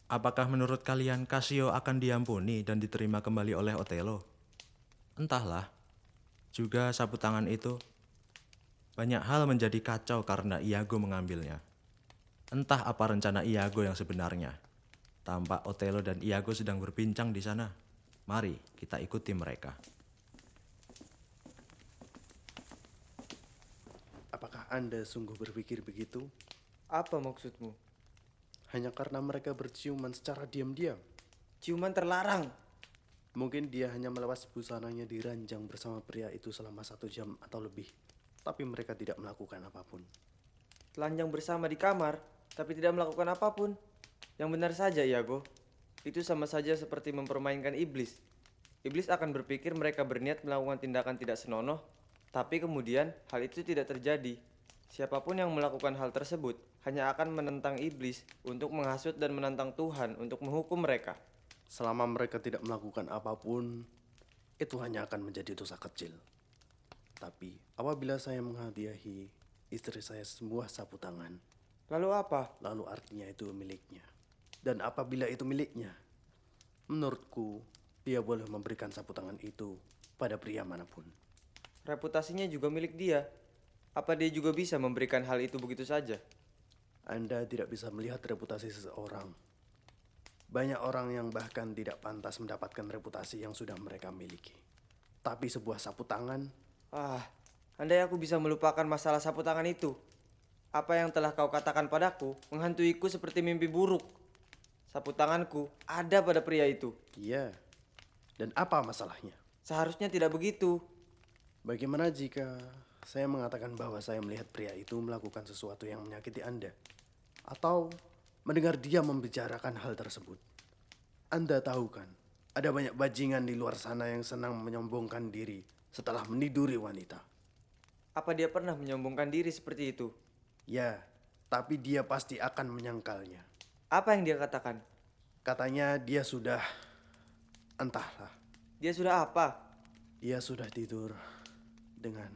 Apakah menurut kalian Casio akan diampuni dan diterima kembali oleh Otelo? Entahlah, juga sapu tangan itu banyak hal menjadi kacau karena Iago mengambilnya. Entah apa rencana Iago yang sebenarnya. Tampak Otelo dan Iago sedang berbincang di sana. Mari kita ikuti mereka. Apakah Anda sungguh berpikir begitu? Apa maksudmu? Hanya karena mereka berciuman secara diam-diam. Ciuman terlarang. Mungkin dia hanya melepas busananya di ranjang bersama pria itu selama 1 jam atau lebih. Tapi mereka tidak melakukan apapun. Telanjang bersama di kamar, tapi tidak melakukan apapun. Yang benar saja, Iago. Itu sama saja seperti mempermainkan iblis. Iblis akan berpikir mereka berniat melakukan tindakan tidak senonoh, tapi kemudian hal itu tidak terjadi. Siapapun yang melakukan hal tersebut hanya akan menentang iblis untuk menghasut dan menantang Tuhan untuk menghukum mereka. Selama mereka tidak melakukan apapun, itu hanya akan menjadi dosa kecil. Tapi apabila saya menghadiahi istri saya sebuah sapu tangan, Lalu apa? lalu artinya itu miliknya. Dan apabila itu miliknya, menurutku dia boleh memberikan sapu tangan itu pada pria manapun. Reputasinya juga milik dia. Apa dia juga bisa memberikan hal itu begitu saja? Anda tidak bisa melihat reputasi seseorang. Banyak orang yang bahkan tidak pantas mendapatkan reputasi yang sudah mereka miliki. Tapi sebuah sapu tangan, Andai aku bisa melupakan masalah sapu tangan itu. Apa yang telah kau katakan padaku menghantuiku seperti mimpi buruk. Sapu tanganku ada pada pria itu. iya. Dan apa masalahnya? Seharusnya tidak begitu. Bagaimana jika saya mengatakan bahwa saya melihat pria itu melakukan sesuatu yang menyakiti Anda? Atau mendengar dia membicarakan hal tersebut? Anda tahu kan, ada banyak bajingan di luar sana yang senang menyombongkan diri setelah meniduri wanita. Apa dia pernah menyombongkan diri seperti itu? Ya, tapi dia pasti akan menyangkalnya. Apa yang dia katakan? Katanya dia sudah, entahlah, Dia sudah apa? dia sudah tidur dengan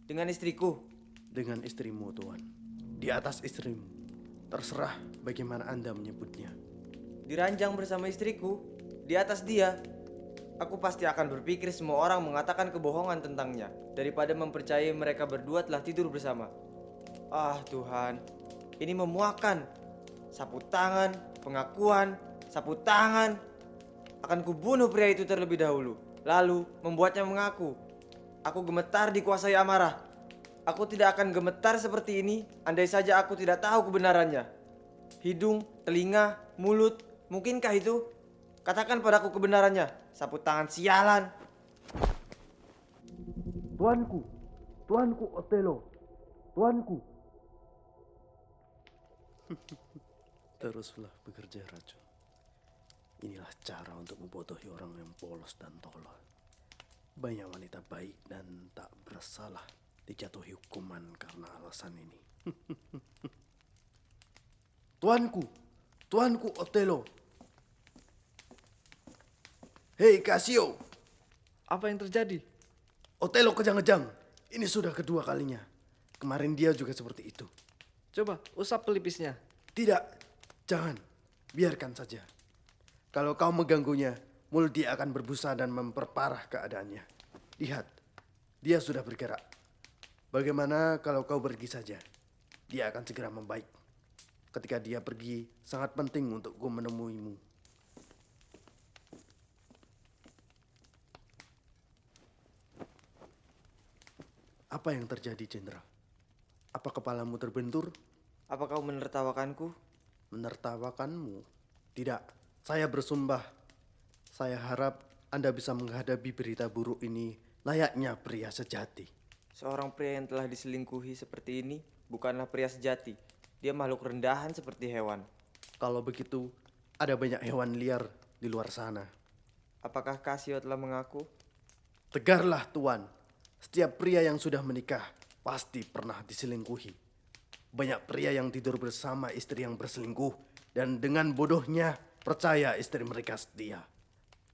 Dengan istriku. dengan istrimu, Tuan. Di atas istrimu. Terserah bagaimana Anda menyebutnya. Diranjang bersama istriku. Di atas dia. Aku pasti akan berpikir semua orang mengatakan kebohongan tentangnya daripada mempercayai mereka berdua telah tidur bersama. Ah Tuhan, ini memuakan. Sapu tangan, pengakuan, sapu tangan. Akan kubunuh pria itu terlebih dahulu, lalu membuatnya mengaku. Aku gemetar dikuasai amarah. Aku tidak akan gemetar seperti ini andai saja aku tidak tahu kebenarannya. Hidung, telinga, mulut, mungkinkah itu? Katakan padaku kebenarannya, sapu tangan sialan. Tuanku, Tuanku Otelo, Tuanku. Teruslah bekerja, racun. Inilah cara untuk membodohi orang yang polos dan tolol. Banyak wanita baik dan tak bersalah dijatuhi hukuman karena alasan ini. Tuanku, Tuanku Otelo. Hei Casio, Apa yang terjadi? Otelo kejang-kejang. Ini sudah kedua kalinya. Kemarin dia juga seperti itu. Coba usap pelipisnya. Tidak, jangan. Biarkan saja. Kalau kau mengganggunya, mulut dia akan berbusa dan memperparah keadaannya. Lihat, dia sudah bergerak. Bagaimana kalau kau pergi saja? Dia akan segera membaik. Ketika dia pergi, sangat penting untukku menemuimu. Apa yang terjadi, Jenderal? Apa kepalamu terbentur? Apa kau menertawakanku? Menertawakanmu? Tidak, saya bersumpah. Saya harap Anda bisa menghadapi berita buruk ini layaknya pria sejati. Seorang pria yang telah diselingkuhi seperti ini bukanlah pria sejati. Dia makhluk rendahan seperti hewan. Kalau begitu, ada banyak hewan liar di luar sana. Apakah Casio telah mengaku? Tegarlah, Tuan. Setiap pria yang sudah menikah pasti pernah diselingkuhi. Banyak pria yang tidur bersama istri yang berselingkuh dan dengan bodohnya percaya istri mereka setia.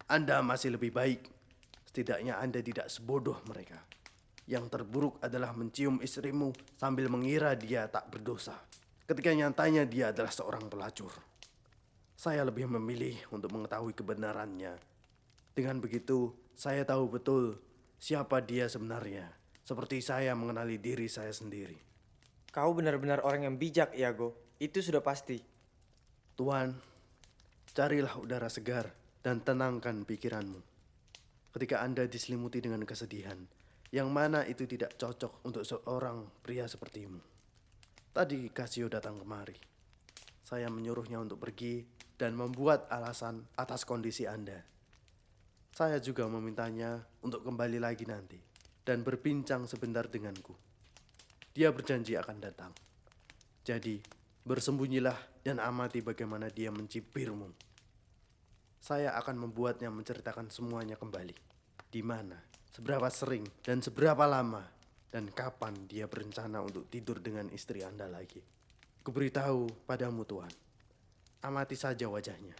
Anda masih lebih baik. Setidaknya Anda tidak sebodoh mereka. Yang terburuk adalah mencium istrimu sambil mengira dia tak berdosa. Ketika nyatanya dia adalah seorang pelacur. Saya lebih memilih untuk mengetahui kebenarannya. Dengan begitu, saya tahu betul siapa dia sebenarnya. Seperti saya mengenali diri saya sendiri. Kau benar-benar orang yang bijak, Iago. Itu sudah pasti. Tuan, carilah udara segar dan tenangkan pikiranmu. Ketika Anda diselimuti dengan kesedihan, yang mana itu tidak cocok untuk seorang pria sepertimu. Tadi Casio datang kemari. Saya menyuruhnya untuk pergi dan membuat alasan atas kondisi Anda. Saya juga memintanya untuk kembali lagi nanti dan berbincang sebentar denganku. Dia berjanji akan datang. Jadi, bersembunyilah dan amati bagaimana dia mencibirmu. Saya akan membuatnya menceritakan semuanya kembali. Di mana, seberapa sering, dan seberapa lama, dan kapan dia berencana untuk tidur dengan istri Anda lagi. Kuberitahu padamu, Tuan. Amati saja wajahnya.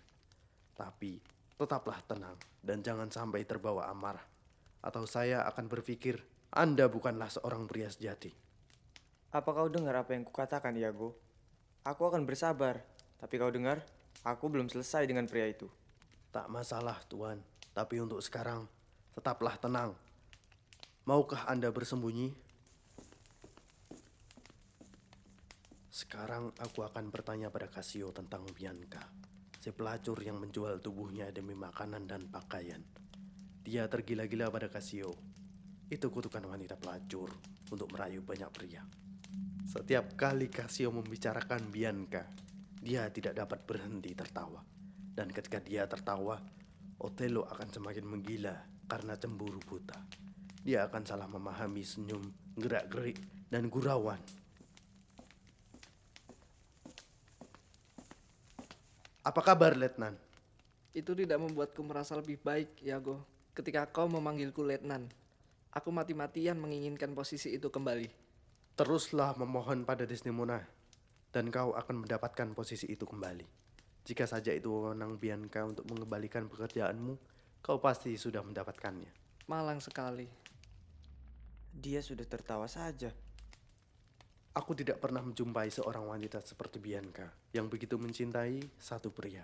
Tapi, tetaplah tenang dan jangan sampai terbawa amarah. Atau saya akan berpikir Anda bukanlah seorang pria sejati. Apa kau dengar apa yang kukatakan, Iago? Aku akan bersabar. Tapi kau dengar, aku belum selesai dengan pria itu. Tak masalah, Tuan. Tapi untuk sekarang, tetaplah tenang. Maukah Anda bersembunyi? Sekarang aku akan bertanya pada Casio tentang Bianca, si pelacur yang menjual tubuhnya demi makanan dan pakaian. Dia tergila-gila pada Casio. Itu kutukan wanita pelacur untuk merayu banyak pria. Setiap kali Casio membicarakan Bianca, dia tidak dapat berhenti tertawa. Dan ketika dia tertawa, Otello akan semakin menggila karena cemburu buta. Dia akan salah memahami senyum, gerak-gerik, dan gurauan. Apa kabar, Letnan? Itu tidak membuatku merasa lebih baik, Iago. Ketika kau memanggilku Letnan, aku mati-matian menginginkan posisi itu kembali. Teruslah memohon pada Desdemona, dan kau akan mendapatkan posisi itu kembali. Jika saja itu wewenang Bianca untuk mengembalikan pekerjaanmu, kau pasti sudah mendapatkannya. Malang sekali. Dia sudah tertawa saja. Aku tidak pernah menjumpai seorang wanita seperti Bianca yang begitu mencintai satu pria.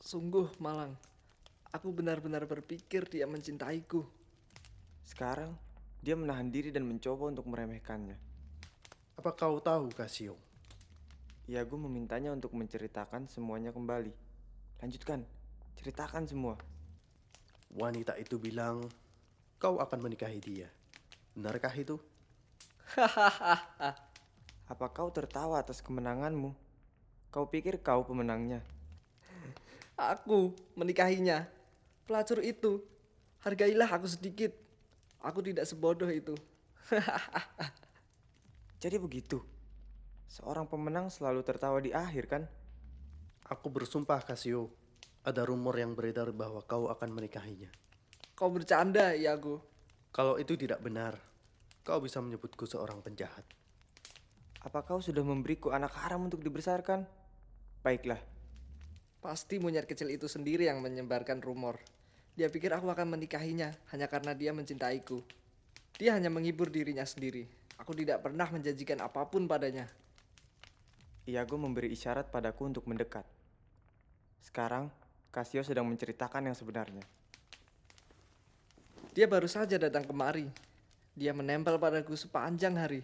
Sungguh, Malang. Aku benar-benar berpikir dia mencintaiku. Sekarang, dia menahan diri dan mencoba untuk meremehkannya. Apa kau tahu, Casio? Iago memintanya untuk menceritakan semuanya kembali. Lanjutkan, ceritakan semua. Wanita itu bilang, kau akan menikahi dia. Benarkah itu? Apa kau tertawa atas kemenanganmu? Kau pikir kau pemenangnya? Aku menikahinya. Pelacur itu. Hargailah aku sedikit. Aku tidak sebodoh itu. Jadi begitu. Seorang pemenang selalu tertawa di akhir, kan? Aku bersumpah, Casio. Ada rumor yang beredar bahwa kau akan menikahinya. Kau bercanda, Iago. Kalau itu tidak benar, kau bisa menyebutku seorang penjahat. Apa kau sudah memberiku anak haram untuk dibesarkan? Baiklah, Pasti monyet kecil itu sendiri yang menyebarkan rumor. Dia pikir aku akan menikahinya hanya karena dia mencintaiku. Dia hanya menghibur dirinya sendiri. Aku tidak pernah menjanjikan apapun padanya. Iago memberi isyarat padaku untuk mendekat. Sekarang, Casio sedang menceritakan yang sebenarnya. Dia baru saja datang kemari. Dia menempel padaku sepanjang hari.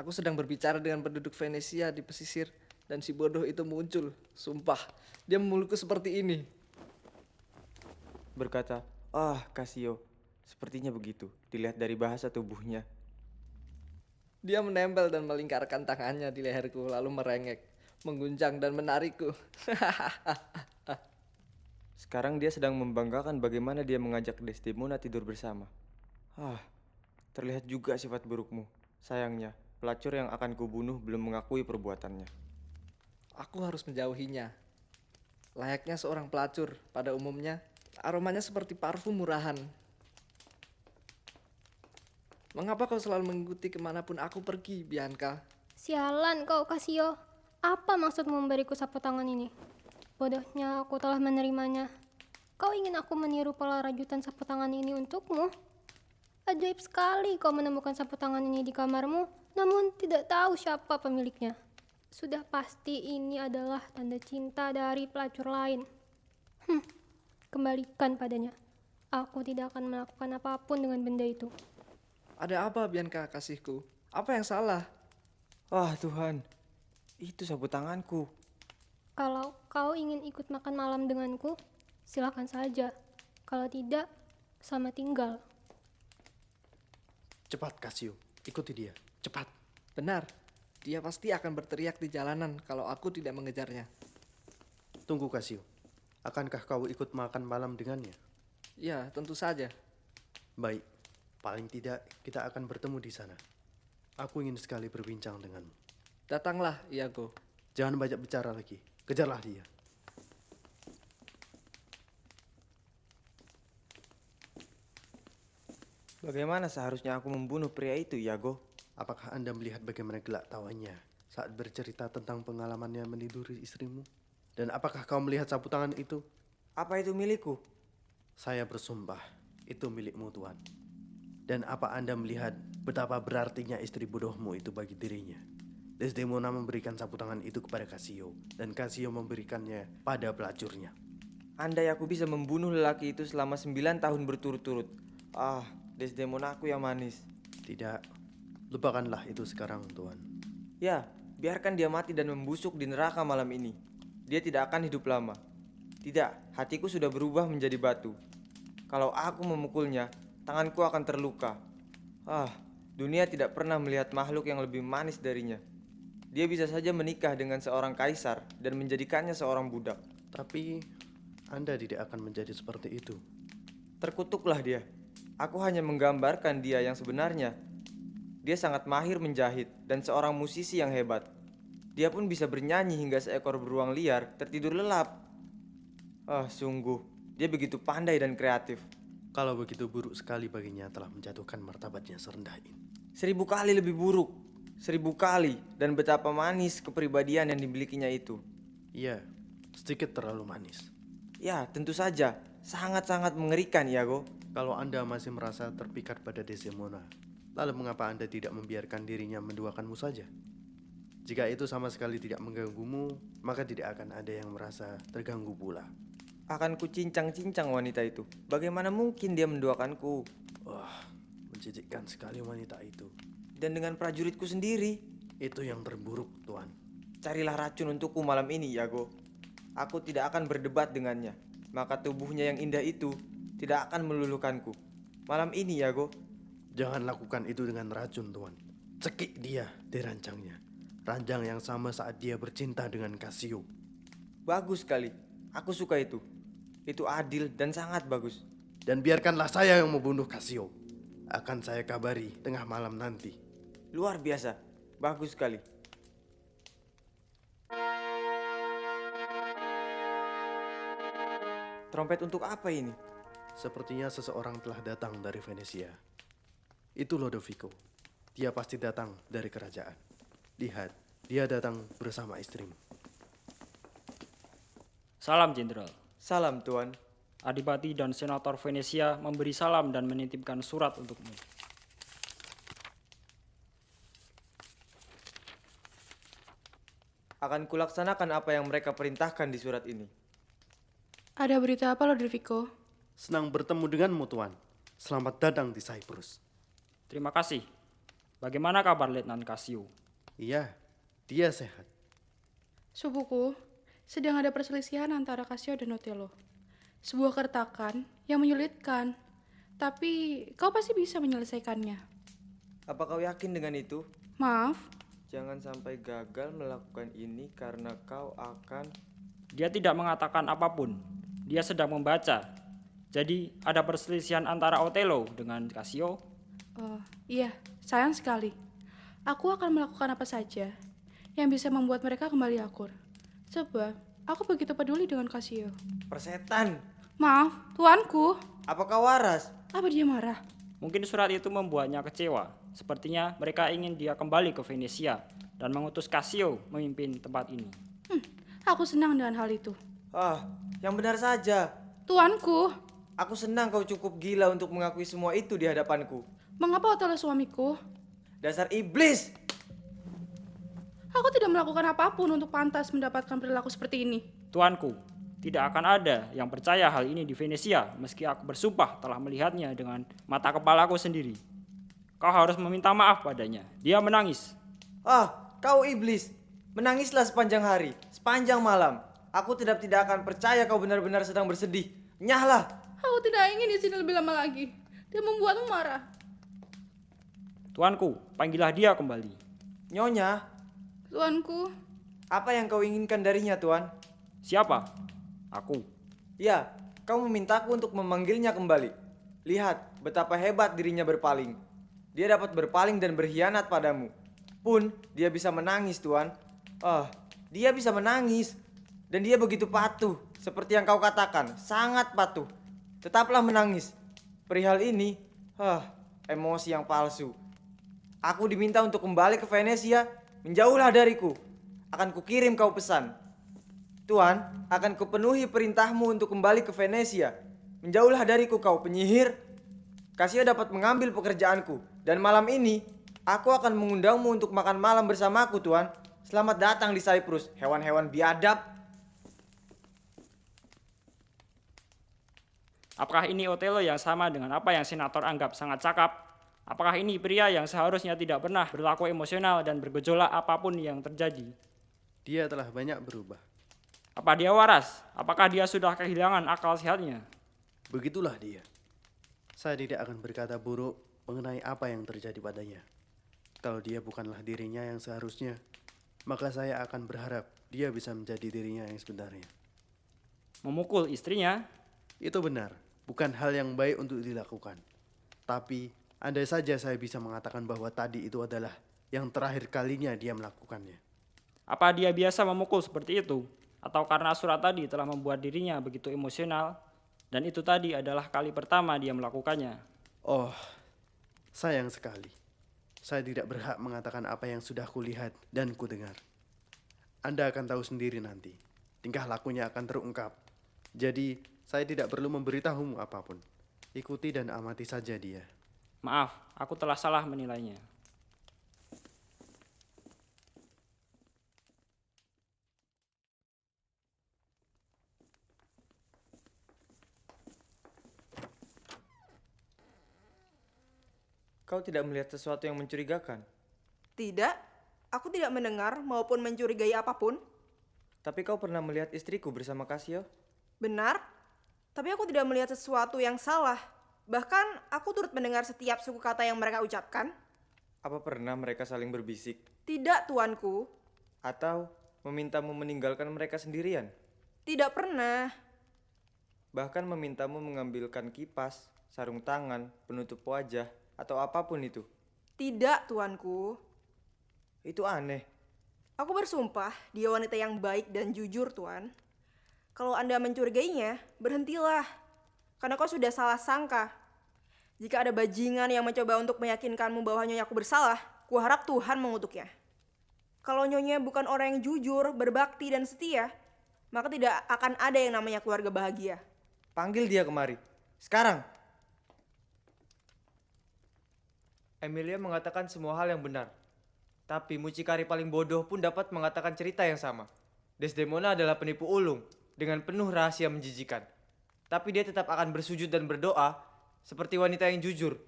Aku sedang berbicara dengan penduduk Venesia di pesisir dan si bodoh itu muncul. Sumpah, dia memelukku seperti ini. Berkata, Casio, sepertinya begitu. Dilihat dari bahasa tubuhnya. Dia menempel dan melingkarkan tangannya di leherku lalu merengek, mengguncang dan menarikku. Sekarang dia sedang membanggakan bagaimana dia mengajak Desdemona tidur bersama. Terlihat juga sifat burukmu. Sayangnya, pelacur yang akan kubunuh belum mengakui perbuatannya. Aku harus menjauhinya. Layaknya seorang pelacur, pada umumnya aromanya seperti parfum murahan. Mengapa kau selalu mengikuti kemanapun aku pergi, Bianca? Sialan kau, Casio. Apa maksudmu memberiku sapu tangan ini? Bodohnya aku telah menerimanya. Kau ingin aku meniru pola rajutan sapu tangan ini untukmu? Ajaib sekali kau menemukan sapu tangan ini di kamarmu, namun tidak tahu siapa pemiliknya. Sudah pasti ini adalah tanda cinta dari pelacur lain. Kembalikan padanya. Aku tidak akan melakukan apapun dengan benda itu. Ada apa, Bianca, kasihku? Apa yang salah? Wah Tuhan, itu sapu tanganku. Kalau kau ingin ikut makan malam denganku, silakan saja. Kalau tidak, selamat tinggal. Cepat Casio, ikuti dia. Cepat. Benar, dia pasti akan berteriak di jalanan kalau aku tidak mengejarnya. Tunggu Casio. Akankah kau ikut makan malam dengannya? Ya, tentu saja. Baik, paling tidak kita akan bertemu di sana. Aku ingin sekali berbincang denganmu. Datanglah, Iago. Jangan banyak bicara lagi. Kejarlah dia. Bagaimana seharusnya aku membunuh pria itu, Iago? Apakah Anda melihat bagaimana gelak tawanya saat bercerita tentang pengalamannya meniduri istrimu? Dan apakah kau melihat sapu tangan itu? Apa itu milikku? Saya bersumpah, itu milikmu Tuan. Dan apa Anda melihat betapa berartinya istri bodohmu itu bagi dirinya? Desdemona memberikan sapu tangan itu kepada Casio, dan Casio memberikannya pada pelacurnya. Andai aku bisa membunuh lelaki itu selama 9 tahun berturut-turut. Desdemona aku yang manis. Tidak, lupakanlah itu sekarang Tuan. Ya, biarkan dia mati dan membusuk di neraka malam ini. Dia tidak akan hidup lama. Tidak, hatiku sudah berubah menjadi batu. Kalau aku memukulnya, tanganku akan terluka. Dunia tidak pernah melihat makhluk yang lebih manis darinya. Dia bisa saja menikah dengan seorang kaisar dan menjadikannya seorang budak. Tapi Anda tidak akan menjadi seperti itu. Terkutuklah dia. Aku hanya menggambarkan dia yang sebenarnya. Dia sangat mahir menjahit dan seorang musisi yang hebat. Dia pun bisa bernyanyi hingga seekor beruang liar tertidur lelap. Sungguh, dia begitu pandai dan kreatif. Kalau begitu buruk sekali baginya telah menjatuhkan martabatnya serendah ini. 1000 kali lebih buruk. 1000 kali. Dan betapa manis kepribadian yang dimilikinya itu. Iya, sedikit terlalu manis. Ya, tentu saja. Sangat-sangat mengerikan, Iago. Kalau Anda masih merasa terpikat pada Desdemona, lalu mengapa Anda tidak membiarkan dirinya menduakanmu saja? Jika itu sama sekali tidak mengganggumu, maka tidak akan ada yang merasa terganggu pula. Akan kucincang-cincang wanita itu. Bagaimana mungkin dia menduakanku? Wah, menjijikkan sekali wanita itu. Dan dengan prajuritku sendiri. Itu yang terburuk, Tuan. Carilah racun untukku malam ini, Iago. Aku tidak akan berdebat dengannya. Maka tubuhnya yang indah itu tidak akan meluluhkanku. Malam ini, Iago. Jangan lakukan itu dengan racun, Tuan. Cekik dia di rancangnya. Ranjang yang sama saat dia bercinta dengan Casio. Bagus sekali. Aku suka itu. Itu adil dan sangat bagus. Dan biarkanlah saya yang membunuh Casio. Akan saya kabari tengah malam nanti. Luar biasa. Bagus sekali. Trompet untuk apa ini? Sepertinya seseorang telah datang dari Venesia. Itu Lodovico. Dia pasti datang dari kerajaan. Lihat, dia datang bersama istrimu. Salam Jenderal. Salam, Tuan. Adipati dan Senator Venesia memberi salam dan menitipkan surat untukmu. Akan kulaksanakan apa yang mereka perintahkan di surat ini. Ada berita apa, Lodovico? Senang bertemu denganmu, Tuan. Selamat datang di Cyprus. Terima kasih. Bagaimana kabar Letnan Casio? Iya, dia sehat. Subuku, sedang ada perselisihan antara Casio dan Otello. Sebuah keretakan yang menyulitkan. Tapi kau pasti bisa menyelesaikannya. Apa kau yakin dengan itu? Maaf, Jangan sampai gagal melakukan ini karena kau akan... Dia tidak mengatakan apapun. Dia sedang membaca. Jadi ada perselisihan antara Otello dengan Casio. iya, sayang sekali. Aku akan melakukan apa saja yang bisa membuat mereka kembali akur. Sebab aku begitu peduli dengan Casio. Persetan! Maaf, tuanku. Apa kau waras? Apa dia marah? Mungkin surat itu membuatnya kecewa. Sepertinya mereka ingin dia kembali ke Venesia dan mengutus Casio memimpin tempat ini. Aku senang dengan hal itu. Yang benar saja. Tuanku, Aku senang kau cukup gila untuk mengakui semua itu di hadapanku. mengapa Otello suamiku? Dasar iblis! Aku tidak melakukan apapun untuk pantas mendapatkan perilaku seperti ini. Tuanku, tidak akan ada yang percaya hal ini di Venesia meski aku bersumpah telah melihatnya dengan mata kepalaku sendiri. Kau harus meminta maaf padanya. Dia menangis. Ah, kau iblis. Menangislah sepanjang hari, sepanjang malam. Aku tidak akan percaya kau benar-benar sedang bersedih. Nyahlah. Aku tidak ingin di sini lebih lama lagi. Dia membuatmu marah. Tuanku, panggillah dia kembali. Nyonya, Tuanku, apa yang kau inginkan darinya, Tuan? Siapa? Aku. Ya, kau memintaku untuk memanggilnya kembali. Lihat betapa hebat dirinya berpaling. Dia dapat berpaling dan berkhianat padamu. Pun dia bisa menangis, Tuan. Dia bisa menangis. Dan dia begitu patuh, seperti yang kau katakan, sangat patuh. Tetaplah menangis. Perihal ini, emosi yang palsu. Aku diminta untuk kembali ke Venesia, menjauhlah dariku. Akan kukirim kau pesan. Tuan, akan kupenuhi perintahmu untuk kembali ke Venesia. Menjauhlah dariku kau penyihir. Casio dapat mengambil pekerjaanku. Dan malam ini, aku akan mengundangmu untuk makan malam bersamaku, Tuan. Selamat datang di Cyprus, hewan-hewan biadab. Apakah ini Otelo yang sama dengan apa yang senator anggap sangat cakap? Apakah ini pria yang seharusnya tidak pernah berlaku emosional dan bergejolak apapun yang terjadi? Dia telah banyak berubah. Apa dia waras? Apakah dia sudah kehilangan akal sehatnya? Begitulah dia. Saya tidak akan berkata buruk mengenai apa yang terjadi padanya. Kalau dia bukanlah dirinya yang seharusnya, maka saya akan berharap dia bisa menjadi dirinya yang sebenarnya. Memukul istrinya? Itu benar, bukan hal yang baik untuk dilakukan. Tapi, andai saja saya bisa mengatakan bahwa tadi itu adalah yang terakhir kalinya dia melakukannya. Apa dia biasa memukul seperti itu? Atau karena surat tadi telah membuat dirinya begitu emosional, dan itu tadi adalah kali pertama dia melakukannya? Oh, sayang sekali. Saya tidak berhak mengatakan apa yang sudah kulihat dan kudengar. Anda akan tahu sendiri nanti. Tingkah lakunya akan terungkap. Jadi, saya tidak perlu memberitahumu apapun. Ikuti dan amati saja dia. Maaf, aku telah salah menilainya. Kau tidak melihat sesuatu yang mencurigakan. Tidak, aku tidak mendengar maupun mencurigai apapun. Tapi kau pernah melihat istriku bersama Casio? Benar, tapi aku tidak melihat sesuatu yang salah. Bahkan aku turut mendengar setiap suku kata yang mereka ucapkan. Apa pernah mereka saling berbisik? Tidak, tuanku. Atau memintamu meninggalkan mereka sendirian? Tidak pernah. Bahkan memintamu mengambilkan kipas, sarung tangan, penutup wajah, atau apapun itu? Tidak, tuanku. Itu aneh. Aku bersumpah dia wanita yang baik dan jujur, tuan. Kalau Anda mencurigainya, berhentilah. Karena kau sudah salah sangka. Jika ada bajingan yang mencoba untuk meyakinkanmu bahwa Nyonya aku bersalah, kuharap Tuhan mengutuknya. Kalau Nyonya bukan orang yang jujur, berbakti, dan setia, maka tidak akan ada yang namanya keluarga bahagia. Panggil dia kemari. Sekarang. Emilia mengatakan semua hal yang benar. Tapi mucikari paling bodoh pun dapat mengatakan cerita yang sama. Desdemona adalah penipu ulung dengan penuh rahasia menjijikan. Tapi dia tetap akan bersujud dan berdoa seperti wanita yang jujur.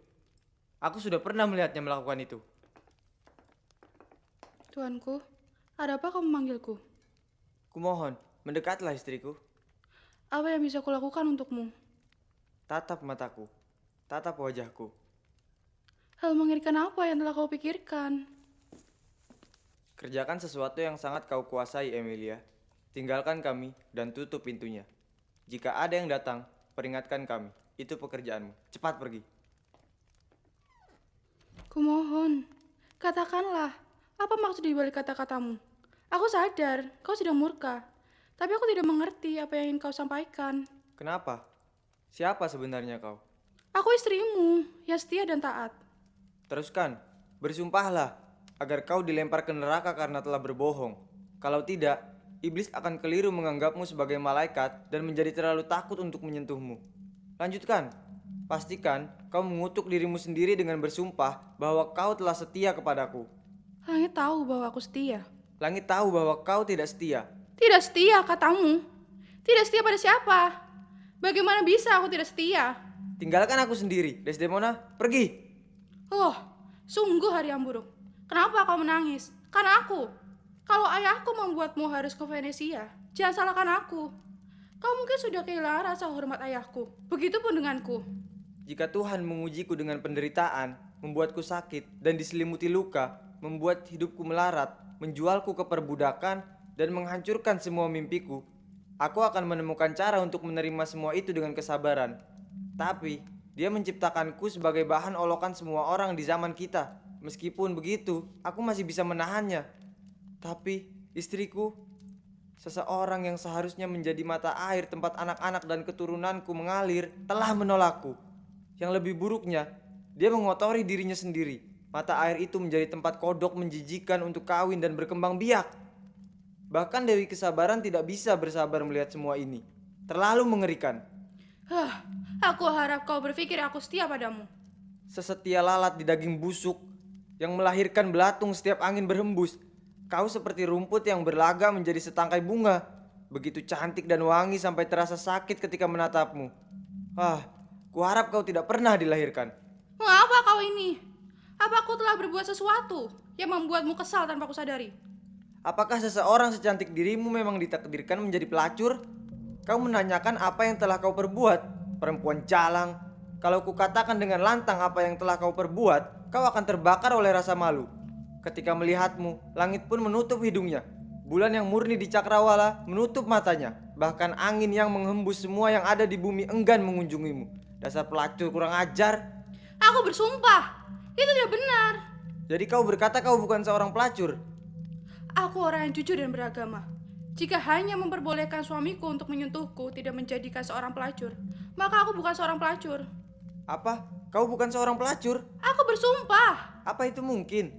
Aku sudah pernah melihatnya melakukan itu. tuanku, ada apa kau memanggilku? Kumohon, mendekatlah istriku. Apa yang bisa kulakukan untukmu? Tatap mataku, tatap wajahku. Hal mengerikan apa yang telah kau pikirkan? Kerjakan sesuatu yang sangat kau kuasai, Emilia. Tinggalkan kami dan tutup pintunya. Jika ada yang datang, peringatkan kami. Itu pekerjaanmu. Cepat pergi. Kumohon, katakanlah, apa maksud di balik kata-katamu? Aku sadar, kau sedang murka. Tapi aku tidak mengerti apa yang ingin kau sampaikan. Kenapa? Siapa sebenarnya kau? Aku istrimu, yang setia dan taat. Teruskan, bersumpahlah agar kau dilempar ke neraka karena telah berbohong. Kalau tidak, iblis akan keliru menganggapmu sebagai malaikat dan menjadi terlalu takut untuk menyentuhmu. Lanjutkan, pastikan kau mengutuk dirimu sendiri dengan bersumpah bahwa kau telah setia kepadaku. Langit tahu bahwa aku setia. Langit tahu bahwa kau tidak setia. Tidak setia katamu. Tidak setia pada siapa? Bagaimana bisa aku tidak setia? Tinggalkan aku sendiri, Desdemona. Pergi. Oh, sungguh hari yang buruk. Kenapa kau menangis? Karena aku. Kalau ayahku membuatmu harus ke Venesia, jangan salahkan aku. Kau mungkin sudah kehilangan rasa hormat ayahku. Begitupun denganku. Jika Tuhan mengujiku dengan penderitaan, membuatku sakit dan diselimuti luka, membuat hidupku melarat, menjualku ke perbudakan, dan menghancurkan semua mimpiku, aku akan menemukan cara untuk menerima semua itu dengan kesabaran. Tapi, Dia menciptakanku sebagai bahan olokan semua orang di zaman kita. Meskipun begitu, aku masih bisa menahannya. Tapi, istriku, seseorang yang seharusnya menjadi mata air tempat anak-anak dan keturunanku mengalir, telah menolakku. Yang lebih buruknya, dia mengotori dirinya sendiri. Mata air itu menjadi tempat kodok menjijikan untuk kawin dan berkembang biak. Bahkan Dewi Kesabaran tidak bisa bersabar melihat semua ini. Terlalu mengerikan. Aku harap kau berpikir aku setia padamu. Sesetia lalat di daging busuk yang melahirkan belatung setiap angin berhembus. Kau seperti rumput yang berlaga menjadi setangkai bunga. Begitu cantik dan wangi sampai terasa sakit ketika menatapmu. Kuharap kau tidak pernah dilahirkan. Mengapa kau ini? Apa aku telah berbuat sesuatu yang membuatmu kesal tanpa kusadari? Apakah seseorang secantik dirimu memang ditakdirkan menjadi pelacur? Kau menanyakan apa yang telah kau perbuat, perempuan jalang. Kalau kukatakan dengan lantang apa yang telah kau perbuat, kau akan terbakar oleh rasa malu. Ketika melihatmu, langit pun menutup hidungnya. Bulan yang murni di cakrawala menutup matanya. Bahkan angin yang menghembus semua yang ada di bumi enggan mengunjungimu. Dasar pelacur kurang ajar. Aku bersumpah, itu tidak benar. Jadi kau berkata kau bukan seorang pelacur? Aku orang yang jujur dan beragama. Jika hanya memperbolehkan suamiku untuk menyentuhku tidak menjadikan seorang pelacur, maka aku bukan seorang pelacur. Apa? Kau bukan seorang pelacur? Aku bersumpah. Apa itu mungkin?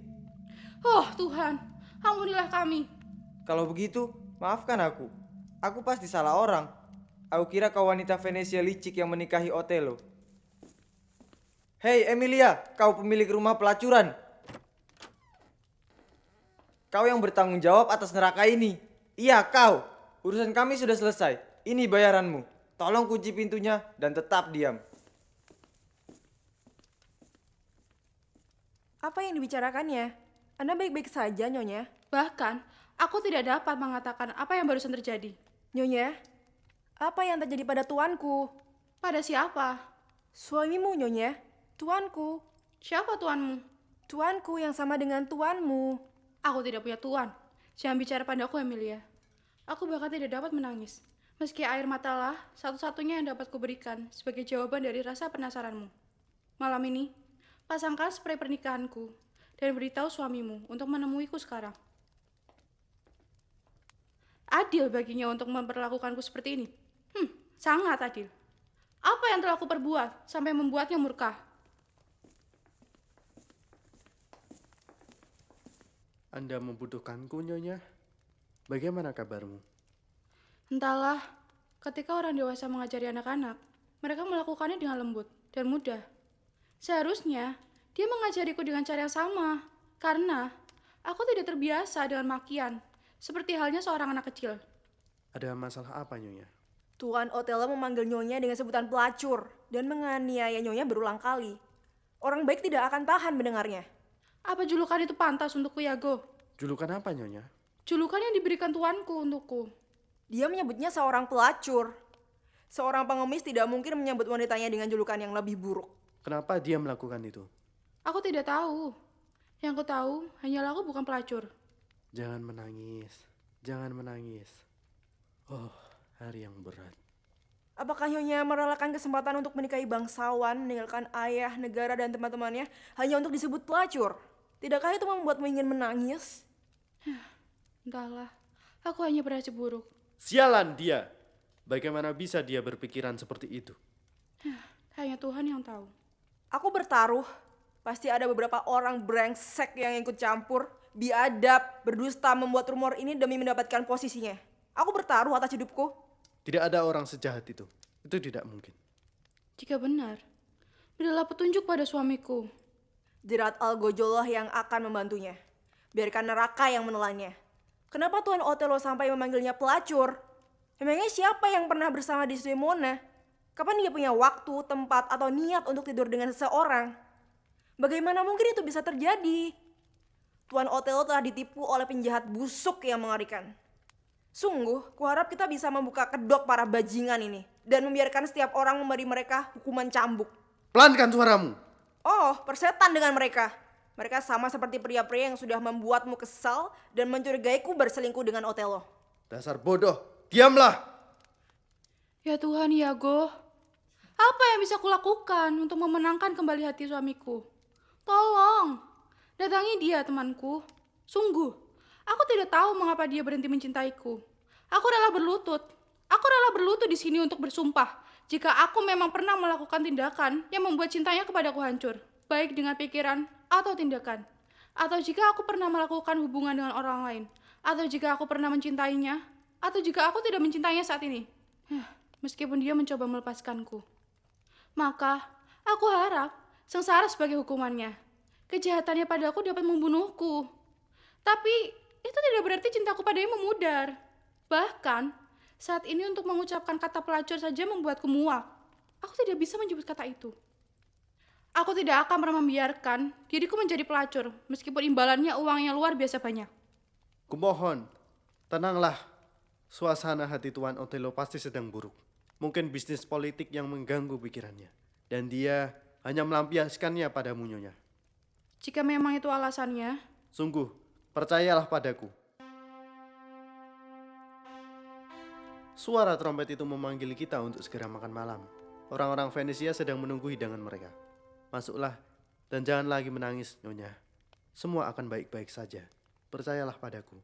Oh Tuhan, ampunilah kami. Kalau begitu, maafkan aku. Aku pasti salah orang. Aku kira kau wanita Venesia licik yang menikahi Otelo. Hei Emilia, kau pemilik rumah pelacuran. Kau yang bertanggung jawab atas neraka ini. Iya, kau. Urusan kami sudah selesai. Ini bayaranmu. Tolong kunci pintunya dan tetap diam. Apa yang dibicarakannya? Anda baik-baik saja, Nyonya. Bahkan, aku tidak dapat mengatakan apa yang barusan terjadi. Nyonya, apa yang terjadi pada tuanku? Pada siapa? Suamimu, Nyonya. Tuanku. Siapa tuanmu? Tuanku yang sama dengan tuanmu. Aku tidak punya tuan. Jangan bicara padaku, Emilia. Aku bahkan tidak dapat menangis. Meski air matalah satu-satunya yang dapat kuberikan sebagai jawaban dari rasa penasaranmu. Malam ini, pasangkan spray pernikahanku dan beritahu suamimu untuk menemuiku sekarang. Adil baginya untuk memperlakukanku seperti ini. Sangat adil. Apa yang telah aku perbuat sampai membuatnya murka? Anda membutuhkanku, Nyonya. Bagaimana kabarmu? Entahlah, ketika orang dewasa mengajari anak-anak, mereka melakukannya dengan lembut dan mudah. Seharusnya, dia mengajariku dengan cara yang sama, karena aku tidak terbiasa dengan makian, seperti halnya seorang anak kecil. Ada masalah apa, Nyonya? Tuan Otelo memanggil Nyonya dengan sebutan pelacur dan menganiaya Nyonya berulang kali. Orang baik tidak akan tahan mendengarnya. Apa julukan itu pantas untukku, Yago? Julukan apa, Nyonya? Julukan yang diberikan tuanku untukku. Dia menyebutnya seorang pelacur. Seorang pengemis tidak mungkin menyebut wanitanya dengan julukan yang lebih buruk. Kenapa dia melakukan itu? Aku tidak tahu. Yang ku tahu hanyalah aku bukan pelacur. Jangan menangis. Jangan menangis. Oh, hari yang berat. Apakah Nyonya merelakan kesempatan untuk menikahi bangsawan, meninggalkan ayah, negara, dan teman-temannya hanya untuk disebut pelacur? Tidakkah itu membuatmu ingin menangis? Entahlah, aku hanya bernasib buruk. Sialan dia! Bagaimana bisa dia berpikiran seperti itu? Hanya Tuhan yang tahu. Aku bertaruh, pasti ada beberapa orang brengsek yang ikut campur, biadab, berdusta membuat rumor ini demi mendapatkan posisinya. Aku bertaruh atas hidupku. Tidak ada orang sejahat itu. Itu tidak mungkin. Jika benar, berilah petunjuk pada suamiku. Jerat Algojollah yang akan membantunya. Biarkan neraka yang menelannya. Kenapa Tuan Otelo sampai memanggilnya pelacur? Memangnya siapa yang pernah bersama Desdemona? Kapan dia punya waktu, tempat, atau niat untuk tidur dengan seseorang? Bagaimana mungkin itu bisa terjadi? Tuan Otelo telah ditipu oleh penjahat busuk yang mengerikan. Sungguh, kuharap kita bisa membuka kedok para bajingan ini dan membiarkan setiap orang memberi mereka hukuman cambuk. Pelankan suaramu. Oh, persetan dengan mereka. Mereka sama seperti pria-pria yang sudah membuatmu kesal dan mencurigaiku berselingkuh dengan Otelo. Dasar bodoh, diamlah. Ya Tuhan, Iago. Apa yang bisa kulakukan untuk memenangkan kembali hati suamiku? Tolong, datangi dia temanku. Sungguh, aku tidak tahu mengapa dia berhenti mencintaiku. Aku rela berlutut. Aku rela berlutut di sini untuk bersumpah jika aku memang pernah melakukan tindakan yang membuat cintanya kepadaku hancur, baik dengan pikiran atau tindakan. Atau jika aku pernah melakukan hubungan dengan orang lain, atau jika aku pernah mencintainya, atau jika aku tidak mencintainya saat ini. Meskipun dia mencoba melepaskanku. Maka, aku harap sengsara sebagai hukumannya. Kejahatannya padaku dapat membunuhku. Tapi, itu tidak berarti cintaku padanya memudar. Bahkan, saat ini untuk mengucapkan kata pelacur saja membuatku muak. Aku tidak bisa menyebut kata itu. Aku tidak akan pernah membiarkan diriku menjadi pelacur, meskipun imbalannya uang yang luar biasa banyak. Kumohon, tenanglah. Suasana hati Tuan Otelo pasti sedang buruk. Mungkin bisnis politik yang mengganggu pikirannya. Dan dia hanya melampiaskannya padamu, Nyonya. Jika memang itu alasannya, Sungguh, percayalah padaku. Suara trompet itu memanggil kita untuk segera makan malam. Orang-orang Venesia sedang menunggu hidangan mereka. Masuklah dan jangan lagi menangis, Nyonya. Semua akan baik-baik saja. Percayalah padaku.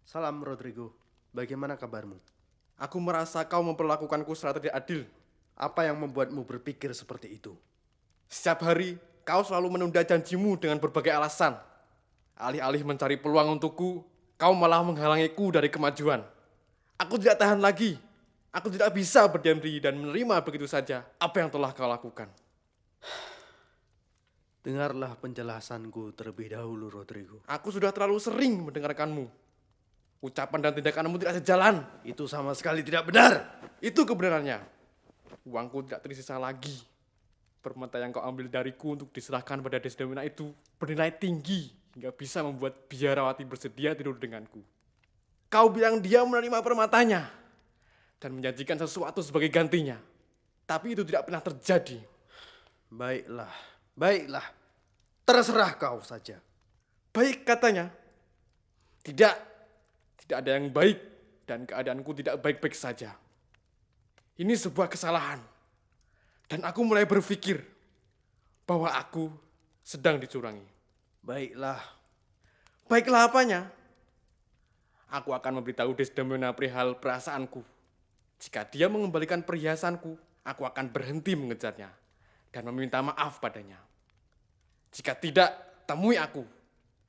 Salam, Rodrigo. Bagaimana kabarmu? Aku merasa kau memperlakukanku secara tidak adil. Apa yang membuatmu berpikir seperti itu? Setiap hari, kau selalu menunda janjimu dengan berbagai alasan. Alih-alih mencari peluang untukku, kau malah menghalangiku dari kemajuan. Aku tidak tahan lagi. Aku tidak bisa berdiam diri dan menerima begitu saja apa yang telah kau lakukan. Dengarlah penjelasanku terlebih dahulu, Rodrigo. Aku sudah terlalu sering mendengarkanmu. Ucapan dan tindakanmu tidak sejalan. Itu sama sekali tidak benar. Itu kebenarannya. Uangku tidak tersisa lagi. Permata yang kau ambil dariku untuk diserahkan pada Desdemona itu bernilai tinggi hingga bisa membuat biarawati bersedia tidur denganku. Kau bilang dia menerima permatanya dan menjanjikan sesuatu sebagai gantinya. Tapi itu tidak pernah terjadi. Baiklah, baiklah. Terserah kau saja. Baik katanya. Tidak ada yang baik dan keadaanku tidak baik-baik saja. Ini sebuah kesalahan. Dan aku mulai berpikir bahwa aku sedang dicurangi. Baiklah. Baiklah apanya? Aku akan memberitahu Desdemona perihal perasaanku. Jika dia mengembalikan perhiasanku, aku akan berhenti mengejarnya dan meminta maaf padanya. Jika tidak, temui aku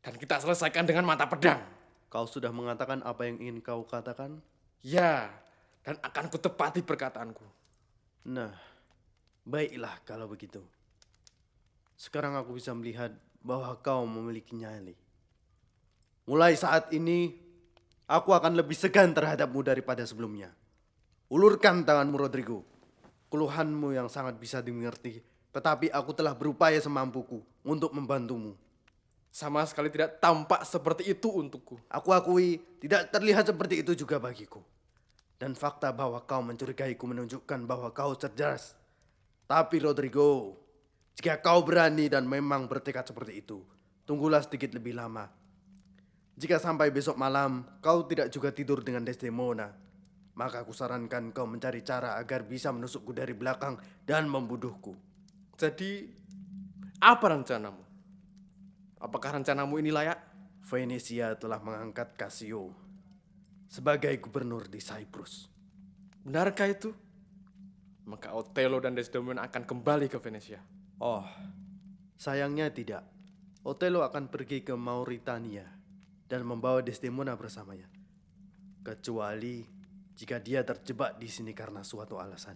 dan kita selesaikan dengan mata pedang. Kau sudah mengatakan apa yang ingin kau katakan? Ya, dan akan kutepati perkataanku. Nah, baiklah kalau begitu. Sekarang aku bisa melihat bahwa kau memiliki nyali. Mulai saat ini, aku akan lebih segan terhadapmu daripada sebelumnya. Ulurkan tanganmu, Rodrigo. Keluhanmu yang sangat bisa dimengerti, tetapi aku telah berupaya semampuku untuk membantumu. Sama sekali tidak tampak seperti itu untukku. Aku akui tidak terlihat seperti itu juga bagiku. Dan fakta bahwa kau mencurigaiku menunjukkan bahwa kau cerdas. Tapi Rodrigo, jika kau berani dan memang bertekad seperti itu, tunggulah sedikit lebih lama. Jika sampai besok malam kau tidak juga tidur dengan Desdemona, maka aku sarankan kau mencari cara agar bisa menusukku dari belakang dan membunuhku. Jadi, apa rencanamu? Apakah rencanamu ini layak? Venesia telah mengangkat Cassio sebagai gubernur di Cyprus. Benarkah itu? Maka Otelo dan Desdemona akan kembali ke Venesia. Oh, sayangnya tidak. Otelo akan pergi ke Mauritania dan membawa Desdemona bersamanya. Kecuali jika dia terjebak di sini karena suatu alasan.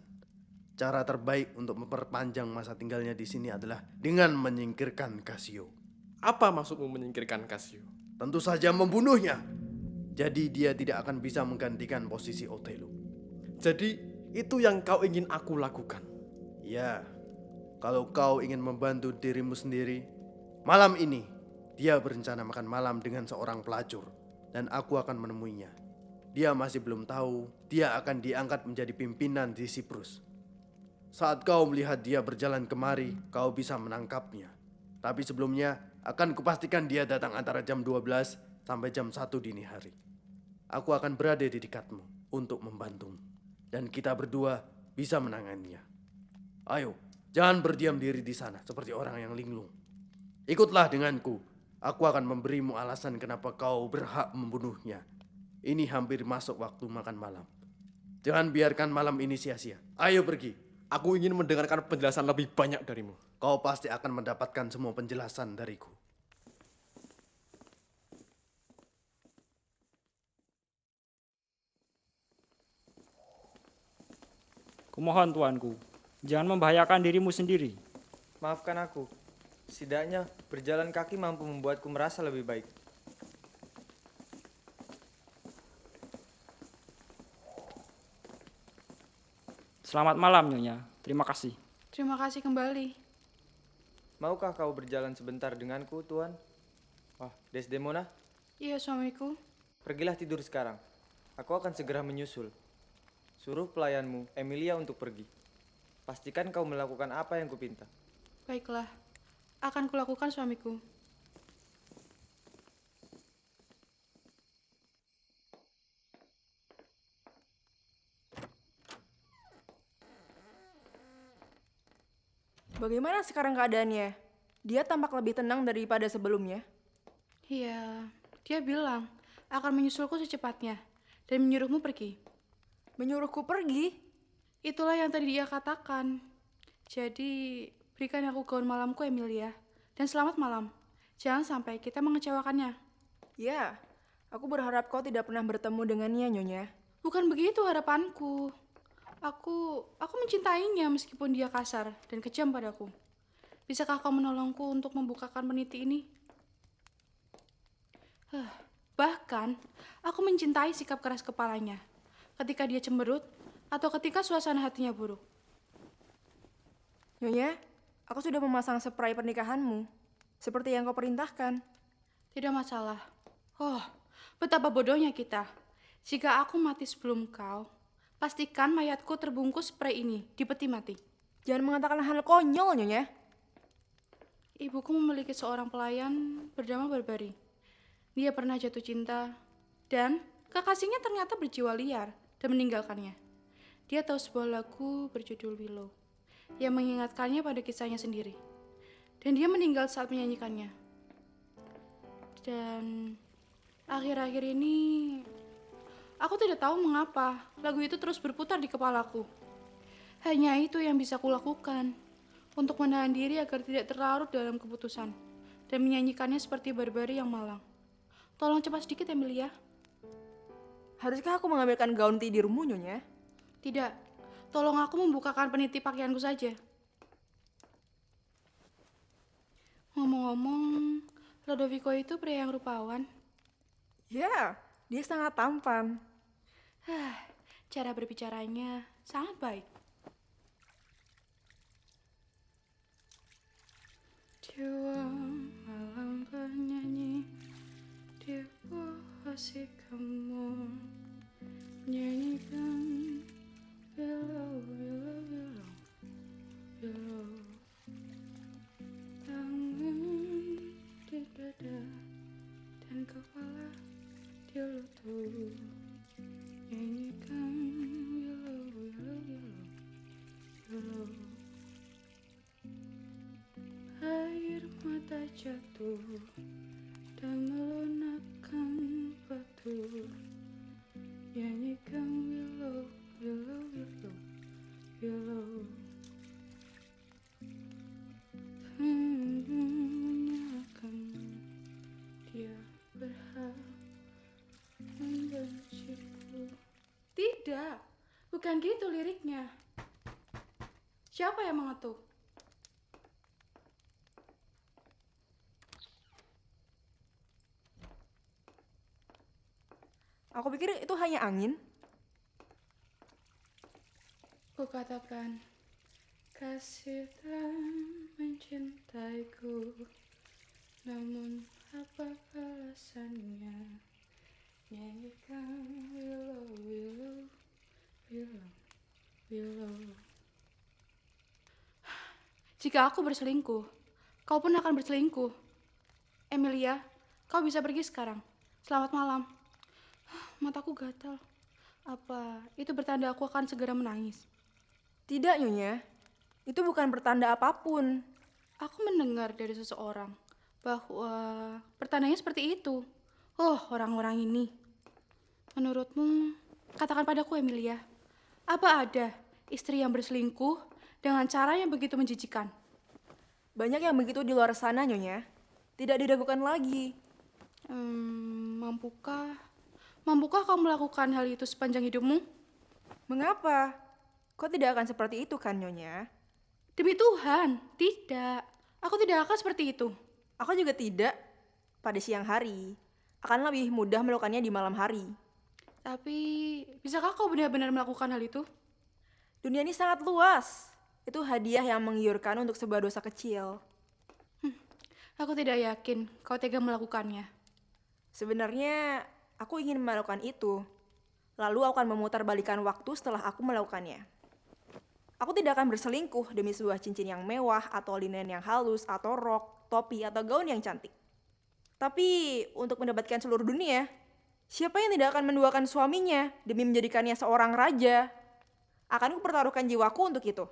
Cara terbaik untuk memperpanjang masa tinggalnya di sini adalah dengan menyingkirkan Casio. Apa maksudmu menyingkirkan Casio? Tentu saja membunuhnya. Jadi dia tidak akan bisa menggantikan posisi Othello. Jadi itu yang kau ingin aku lakukan? Ya, kalau kau ingin membantu dirimu sendiri, malam ini dia berencana makan malam dengan seorang pelacur dan aku akan menemuinya. Dia masih belum tahu dia akan diangkat menjadi pimpinan di Siprus. Saat kau melihat dia berjalan kemari, kau bisa menangkapnya. Tapi sebelumnya akan kupastikan dia datang antara jam 12 sampai jam 1 dini hari. Aku akan berada di dekatmu untuk membantumu. Dan kita berdua bisa menanganinya. Ayo, jangan berdiam diri di sana seperti orang yang linglung. Ikutlah denganku. Aku akan memberimu alasan kenapa kau berhak membunuhnya. Ini hampir masuk waktu makan malam. Jangan biarkan malam ini sia-sia. Ayo pergi. Aku ingin mendengarkan penjelasan lebih banyak darimu. Kau pasti akan mendapatkan semua penjelasan dariku. Kumohon tuanku, jangan membahayakan dirimu sendiri. Maafkan aku. Setidaknya berjalan kaki mampu membuatku merasa lebih baik. Selamat malam, Nyonya. Terima kasih. Terima kasih kembali. Maukah kau berjalan sebentar denganku, Tuan? Desdemona, Iya, suamiku. pergilah tidur sekarang. Aku akan segera menyusul. Suruh pelayanmu, Emilia, untuk pergi. Pastikan kau melakukan apa yang kupinta. Baiklah. Akan kulakukan, suamiku. Bagaimana sekarang keadaannya? Dia tampak lebih tenang daripada sebelumnya. Iya, dia bilang akan menyusulku secepatnya dan menyuruhmu pergi. Menyuruhku pergi? Itulah yang tadi dia katakan. Jadi, berikan aku gaun malamku, Emilia. Dan selamat malam. Jangan sampai kita mengecewakannya. Ya, aku berharap kau tidak pernah bertemu dengannya, Nyonya. Bukan begitu harapanku. Aku mencintainya meskipun dia kasar dan kejam padaku. Bisakah kau menolongku untuk membukakan peniti ini? Bahkan, aku mencintai sikap keras kepalanya. Ketika dia cemberut, atau ketika suasana hatinya buruk. Nyonya, aku sudah memasang spray pernikahanmu. Seperti yang kau perintahkan. Tidak masalah. Oh, betapa bodohnya kita. Jika aku mati sebelum kau, pastikan mayatku terbungkus spray ini di peti mati. Jangan mengatakan hal konyol, Nyonya. Ibuku memiliki seorang pelayan bernama Barbari. Dia pernah jatuh cinta, dan kekasihnya ternyata berjiwa liar dan meninggalkannya. Dia tahu sebuah lagu berjudul Willow yang mengingatkannya pada kisahnya sendiri. Dan dia meninggal saat menyanyikannya. Dan akhir-akhir ini aku tidak tahu mengapa lagu itu terus berputar di kepalaku. Hanya itu yang bisa kulakukan untuk menahan diri agar tidak terlarut dalam keputusan dan menyanyikannya seperti Barbari yang malang. Tolong cepat sedikit, Emilia. Haruskah aku mengambilkan gaun tidurmu, Nyonya? Tidak, tolong aku membukakan peniti pakaianku saja. Ngomong-ngomong, Lodovico itu pria yang rupawan. Ya, dia sangat tampan. Cara berbicaranya sangat baik. Jiwa malam bernyanyi di posisi kamu, nyanyikan willow, willow, willow, willow. Tangan di dada dan kepala di lutut, nyanyikan willow, willow, willow, willow. Air mata jatuh dan melunakkan batu, nyanyikan willow, willow, willow, willow. Menyalahkan dia berhak membenciku. Tidak, Bukan gitu liriknya. Siapa yang mengetuk? Aku pikir itu hanya angin. Kukatakan, kasih tak mencintaiku, namun apa alasannya? Nyanyikan willow, willow, willow, willow. Jika aku berselingkuh, kau pun akan berselingkuh. Emilia, kau bisa pergi sekarang. Selamat malam. Mataku gatal. Apa itu bertanda aku akan segera menangis? Tidak, Nyonya. Itu bukan pertanda apapun. Aku mendengar dari seseorang bahwa pertandanya seperti itu. Oh, orang-orang ini. Menurutmu, katakan padaku Emilia, apa ada istri yang berselingkuh dengan cara yang begitu menjijikan? Banyak yang begitu di luar sana, Nyonya. Tidak diragukan lagi. Mampukah kau melakukan hal itu sepanjang hidupmu? Mengapa? Kau tidak akan seperti itu kan, Nyonya? Demi Tuhan, tidak. Aku tidak akan seperti itu. Aku juga tidak. Pada siang hari. Akan lebih mudah melakukannya di malam hari. Tapi, bisakah kau benar-benar melakukan hal itu? Dunia ini sangat luas. Itu hadiah yang menggiurkan untuk sebuah dosa kecil. Aku tidak yakin kau tega melakukannya. Sebenarnya, aku ingin melakukan itu. Lalu aku akan memutarbalikkan waktu setelah aku melakukannya. Aku tidak akan berselingkuh demi sebuah cincin yang mewah, atau linen yang halus, atau rok, topi, atau gaun yang cantik. Tapi, untuk mendapatkan seluruh dunia, siapa yang tidak akan menduakan suaminya demi menjadikannya seorang raja? Akan kupertaruhkan jiwaku untuk itu.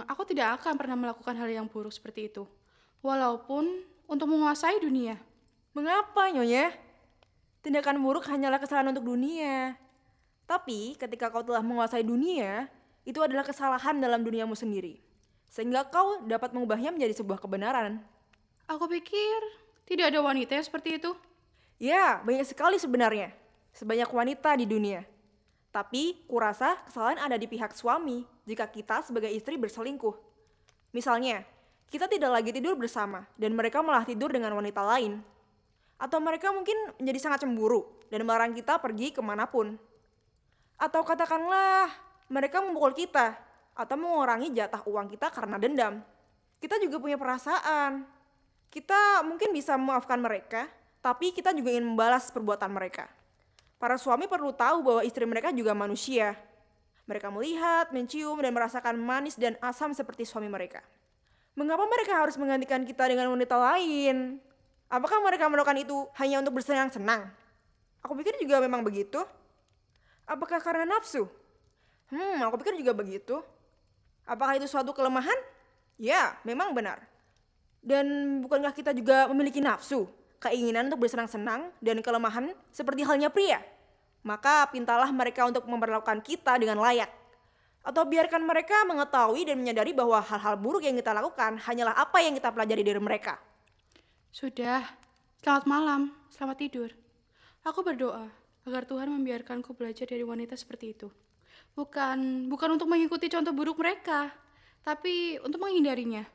Aku tidak akan pernah melakukan hal yang buruk seperti itu. Walaupun untuk menguasai dunia. Mengapa, Nyonya? Tindakan buruk hanyalah kesalahan untuk dunia. Tapi, ketika kau telah menguasai dunia, itu adalah kesalahan dalam duniamu sendiri. Sehingga kau dapat mengubahnya menjadi sebuah kebenaran. Aku pikir tidak ada wanita yang seperti itu. Ya, banyak sekali sebenarnya. Sebanyak wanita di dunia. Tapi, kurasa kesalahan ada di pihak suami jika kita sebagai istri berselingkuh. Misalnya, kita tidak lagi tidur bersama dan mereka malah tidur dengan wanita lain. Atau mereka mungkin menjadi sangat cemburu dan melarang kita pergi kemanapun. Atau katakanlah mereka memukul kita atau mengurangi jatah uang kita karena dendam. Kita juga punya perasaan. Kita mungkin bisa memaafkan mereka, tapi kita juga ingin membalas perbuatan mereka. Para suami perlu tahu bahwa istri mereka juga manusia. Mereka melihat, mencium, dan merasakan manis dan asam seperti suami mereka. Mengapa mereka harus menggantikan kita dengan wanita lain? Apakah mereka melakukan itu hanya untuk bersenang-senang? Aku pikir juga memang begitu. Apakah karena nafsu? Aku pikir juga begitu. Apakah itu suatu kelemahan? Ya, memang benar. Dan bukankah kita juga memiliki nafsu, keinginan untuk bersenang-senang dan kelemahan seperti halnya pria? Maka pintalah mereka untuk memperlakukan kita dengan layak. Atau biarkan mereka mengetahui dan menyadari bahwa hal-hal buruk yang kita lakukan hanyalah apa yang kita pelajari dari mereka. Sudah, selamat malam, selamat tidur. Aku berdoa agar Tuhan membiarkanku belajar dari wanita seperti itu. Bukan untuk mengikuti contoh buruk mereka, tapi untuk menghindarinya.